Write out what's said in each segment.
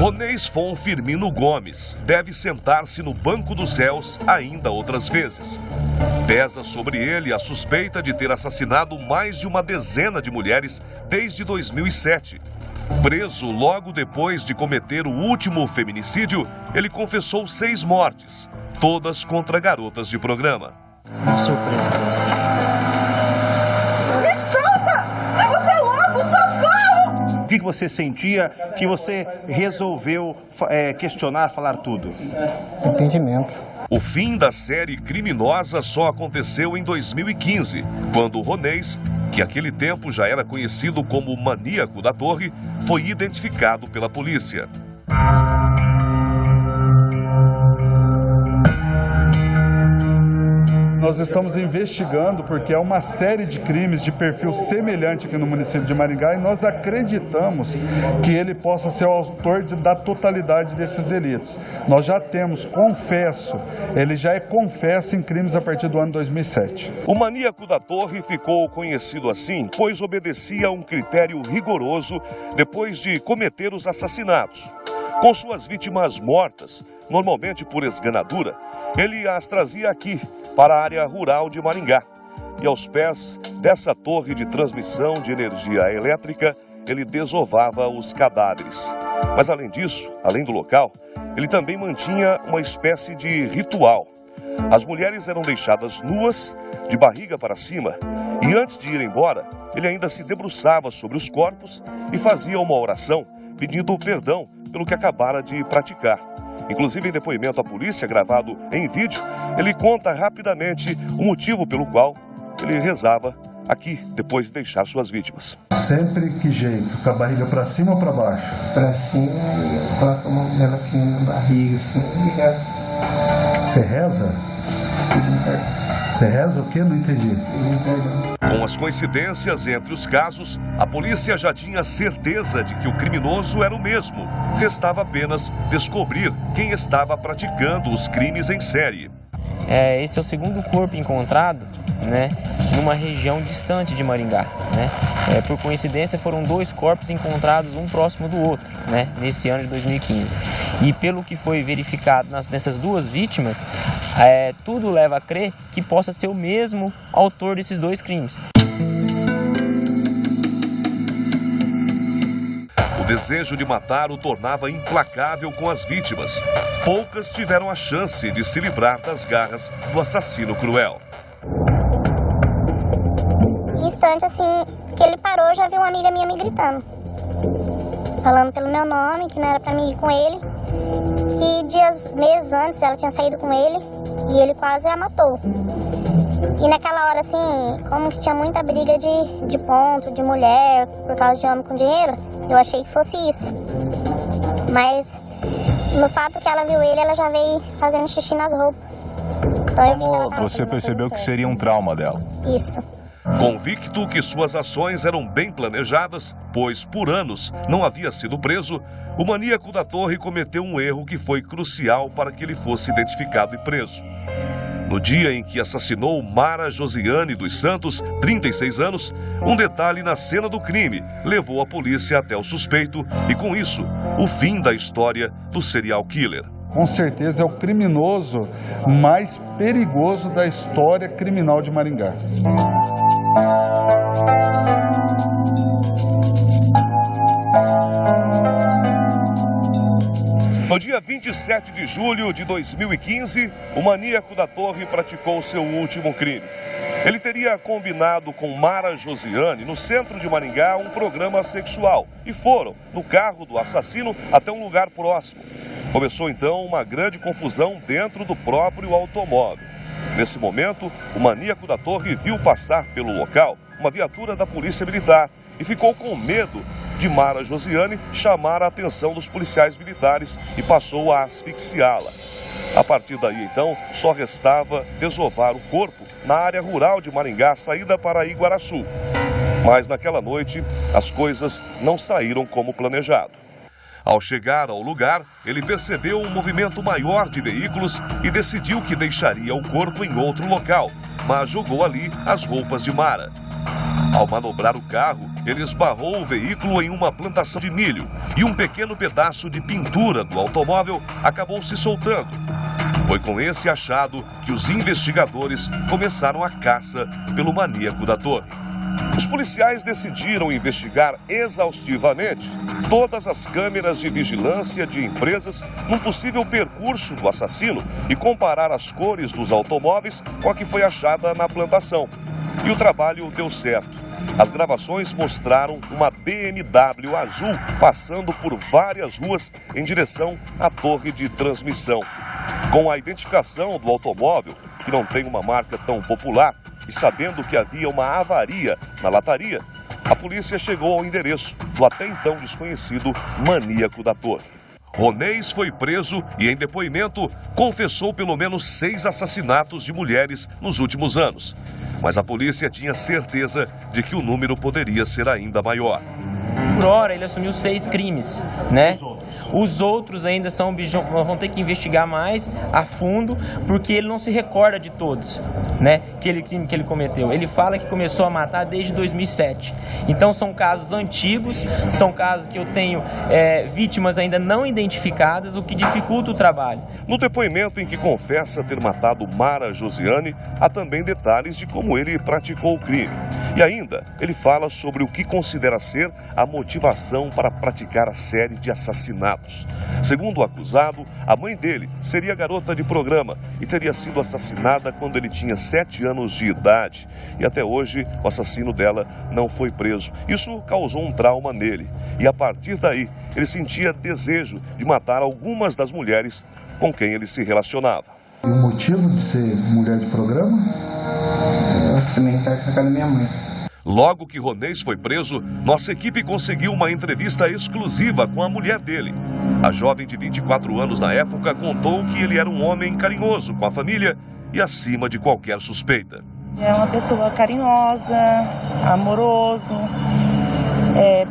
Ronês Fon Firmino Gomes deve sentar-se no banco dos réus ainda outras vezes. Pesa sobre ele a suspeita de ter assassinado mais de uma dezena de mulheres desde 2007. Preso logo depois de cometer o último feminicídio, ele confessou 6 mortes, todas contra garotas de programa. Uma surpresa pra você. Me solta! Você é louco, socorro! O que você sentia que você resolveu questionar, falar tudo? Arrependimento. O fim da série criminosa só aconteceu em 2015, quando o Ronês, que naquele tempo já era conhecido como o maníaco da torre, foi identificado pela polícia. Nós estamos investigando porque há uma série de crimes de perfil semelhante aqui no município de Maringá e nós acreditamos que ele possa ser o autor da totalidade desses delitos. Nós já temos confesso, ele já é confesso em crimes a partir do ano 2007. O maníaco da torre ficou conhecido assim, pois obedecia a um critério rigoroso depois de cometer os assassinatos. Com suas vítimas mortas, normalmente por esganadura, ele as trazia aqui, para a área rural de Maringá. E aos pés dessa torre de transmissão de energia elétrica, ele desovava os cadáveres. Mas além disso, além do local, ele também mantinha uma espécie de ritual. As mulheres eram deixadas nuas, de barriga para cima, e antes de ir embora, ele ainda se debruçava sobre os corpos e fazia uma oração pedindo perdão pelo que acabara de praticar. Inclusive, em depoimento à polícia, gravado em vídeo, ele conta rapidamente o motivo pelo qual ele rezava aqui, depois de deixar suas vítimas. Sempre que jeito? Com a barriga para cima ou para baixo? Pra cima, eu coloco a mão dela assim na barriga, assim, e rezo. Você reza? Você reza o quê? Não entendi. Com as coincidências entre os casos, a polícia já tinha certeza de que o criminoso era o mesmo. Restava apenas descobrir quem estava praticando os crimes em série. Esse é o segundo corpo encontrado, né, numa região distante de Maringá, né? Por coincidência, foram 2 corpos encontrados um próximo do outro, né, nesse ano de 2015. E pelo que foi verificado nessas 2 vítimas, tudo leva a crer que possa ser o mesmo autor desses 2 crimes. O desejo de matar o tornava implacável com as vítimas. Poucas tiveram a chance de se livrar das garras do assassino cruel. Em instante, assim, que ele parou, eu já vi uma amiga minha me gritando. Falando pelo meu nome, que não era pra mim ir com ele. Que meses antes, ela tinha saído com ele e ele quase a matou. E naquela hora, assim, como que tinha muita briga de ponto, de mulher, por causa de homem com dinheiro, eu achei que fosse isso. Mas no fato que ela viu ele, ela já veio fazendo xixi nas roupas. Então, como você percebeu que seria um trauma dela? Isso. Convicto que suas ações eram bem planejadas, pois por anos não havia sido preso, o maníaco da torre cometeu um erro que foi crucial para que ele fosse identificado e preso. No dia em que assassinou Mara Josiane dos Santos, 36 anos, um detalhe na cena do crime levou a polícia até o suspeito e, com isso, o fim da história do serial killer. Com certeza é o criminoso mais perigoso da história criminal de Maringá. No dia 27 de julho de 2015, o maníaco da torre praticou seu último crime. Ele teria combinado com Mara Josiane, no centro de Maringá, um programa sexual. E foram, no carro do assassino, até um lugar próximo. Começou então uma grande confusão dentro do próprio automóvel. Nesse momento, o maníaco da torre viu passar pelo local uma viatura da Polícia Militar e ficou com medo de Mara Josiane chamar a atenção dos policiais militares e passou a asfixiá-la. A partir daí, então, só restava desovar o corpo na área rural de Maringá, saída para Iguaraçu. Mas naquela noite, as coisas não saíram como planejado. Ao chegar ao lugar, ele percebeu um movimento maior de veículos e decidiu que deixaria o corpo em outro local, mas jogou ali as roupas de Mara. Ao manobrar o carro, ele esbarrou o veículo em uma plantação de milho e um pequeno pedaço de pintura do automóvel acabou se soltando. Foi com esse achado que os investigadores começaram a caça pelo maníaco da torre. Os policiais decidiram investigar exaustivamente todas as câmeras de vigilância de empresas num possível percurso do assassino e comparar as cores dos automóveis com a que foi achada na plantação. E o trabalho deu certo. As gravações mostraram uma BMW azul passando por várias ruas em direção à torre de transmissão. Com a identificação do automóvel, que não tem uma marca tão popular, e sabendo que havia uma avaria na lataria, a polícia chegou ao endereço do até então desconhecido maníaco da torre. Ronês foi preso e, em depoimento, confessou pelo menos 6 assassinatos de mulheres nos últimos anos. Mas a polícia tinha certeza de que o número poderia ser ainda maior. Por hora, ele assumiu 6 crimes, né? Os outros ainda vão ter que investigar mais a fundo, porque ele não se recorda de todos, né? Aquele crime que ele cometeu. Ele fala que começou a matar desde 2007. Então são casos antigos, são casos que eu tenho vítimas ainda não identificadas, o que dificulta o trabalho. No depoimento em que confessa ter matado Mara Josiane, há também detalhes de como ele praticou o crime. E ainda, ele fala sobre o que considera ser a motivação para praticar a série de assassinatos. Segundo o acusado, a mãe dele seria garota de programa e teria sido assassinada quando ele tinha 7 anos de idade. E até hoje, o assassino dela não foi preso. Isso causou um trauma nele. E a partir daí, ele sentia desejo de matar algumas das mulheres com quem ele se relacionava. O motivo de ser mulher de programa? Eu também quero ficar com a minha mãe. Logo que Ronês foi preso, nossa equipe conseguiu uma entrevista exclusiva com a mulher dele. A jovem de 24 anos na época contou que ele era um homem carinhoso com a família e acima de qualquer suspeita. É uma pessoa carinhosa, amoroso,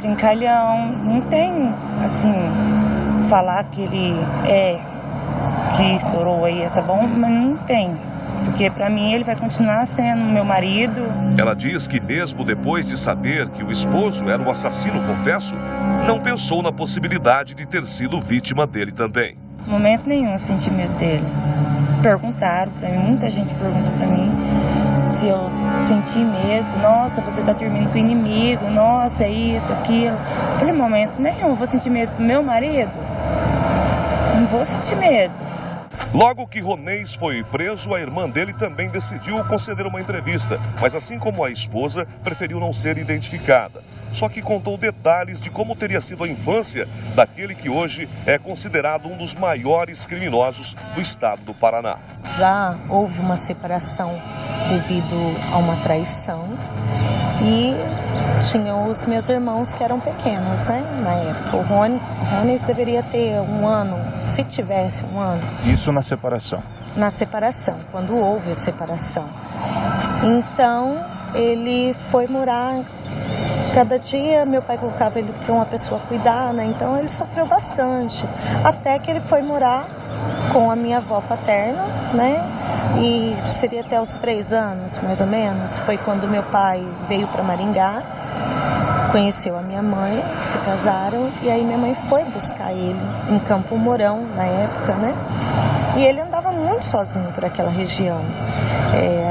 brincalhão. Não tem, assim, falar que ele que estourou aí essa bomba, mas não tem. Porque para mim ele vai continuar sendo meu marido. Ela diz que mesmo depois de saber que o esposo era o assassino confesso, não pensou na possibilidade de ter sido vítima dele também. Em momento nenhum eu senti medo dele. Perguntaram para mim, muita gente perguntou para mim se eu senti medo. Nossa, você tá dormindo com o inimigo, nossa, é isso, aquilo. Eu falei, em momento nenhum, eu vou sentir medo do meu marido? Não vou sentir medo. Logo que Ronês foi preso, a irmã dele também decidiu conceder uma entrevista, mas assim como a esposa, preferiu não ser identificada. Só que contou detalhes de como teria sido a infância daquele que hoje é considerado um dos maiores criminosos do estado do Paraná. Já houve uma separação devido a uma traição e tinham os meus irmãos que eram pequenos, né, na época. O Ronês deveria ter 1 ano, se tivesse 1 ano. Isso na separação? Na separação, quando houve a separação. Então, ele foi morar. Cada dia meu pai colocava ele para uma pessoa cuidar, né? Então ele sofreu bastante. Até que ele foi morar com a minha avó paterna, né? E seria até os 3 anos, mais ou menos. Foi quando meu pai veio para Maringá, conheceu a minha mãe, se casaram. E aí minha mãe foi buscar ele em Campo Mourão, na época, né? E ele andava muito sozinho por aquela região.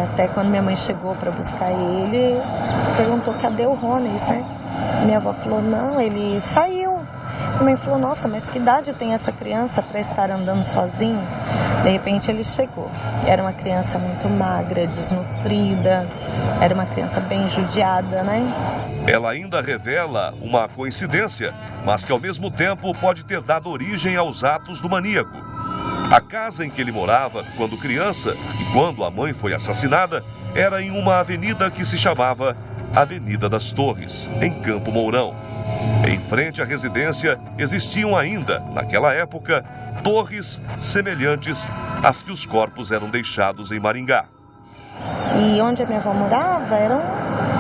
Até quando minha mãe chegou para buscar ele, perguntou cadê o Ronês, né? Minha avó falou, não, ele saiu. Minha mãe falou, nossa, mas que idade tem essa criança para estar andando sozinho? De repente ele chegou. Era uma criança muito magra, desnutrida, era uma criança bem judiada, né? Ela ainda revela uma coincidência, mas que ao mesmo tempo pode ter dado origem aos atos do maníaco. A casa em que ele morava quando criança e quando a mãe foi assassinada era em uma avenida que se chamava Avenida das Torres, em Campo Mourão. Em frente à residência existiam ainda, naquela época, torres semelhantes às que os corpos eram deixados em Maringá. E onde a minha avó morava era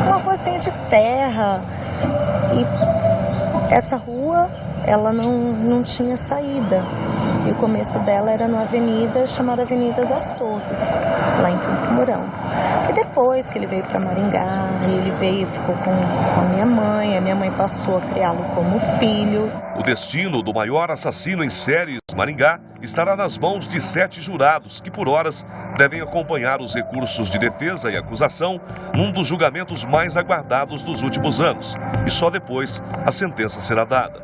uma ruazinha de terra. E essa rua ela não tinha saída. E o começo dela era numa avenida chamada Avenida das Torres, lá em Campo Mourão. E depois que ele veio para Maringá, ele veio e ficou com a minha mãe passou a criá-lo como filho. O destino do maior assassino em série de Maringá estará nas mãos de 7 jurados que, por horas, devem acompanhar os recursos de defesa e acusação num dos julgamentos mais aguardados dos últimos anos. E só depois a sentença será dada.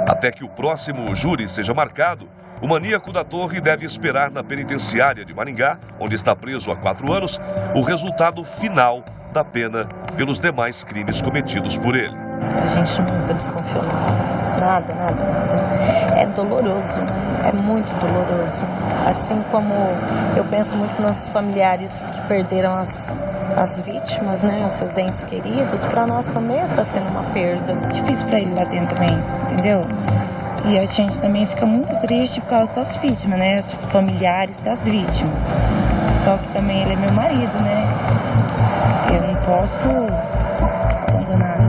Até que o próximo júri seja marcado, o maníaco da Torre deve esperar na penitenciária de Maringá, onde está preso há 4 anos, o resultado final da pena pelos demais crimes cometidos por ele. A gente nunca desconfiou nada. É doloroso, né? É muito doloroso. Assim como eu penso muito nos familiares que perderam as vítimas, né? Os seus entes queridos, para nós também está sendo uma perda. Difícil para ele lá dentro também, entendeu? E a gente também fica muito triste por causa das vítimas, né? Os familiares das vítimas. Só que também ele é meu marido, né? Eu não posso abandonar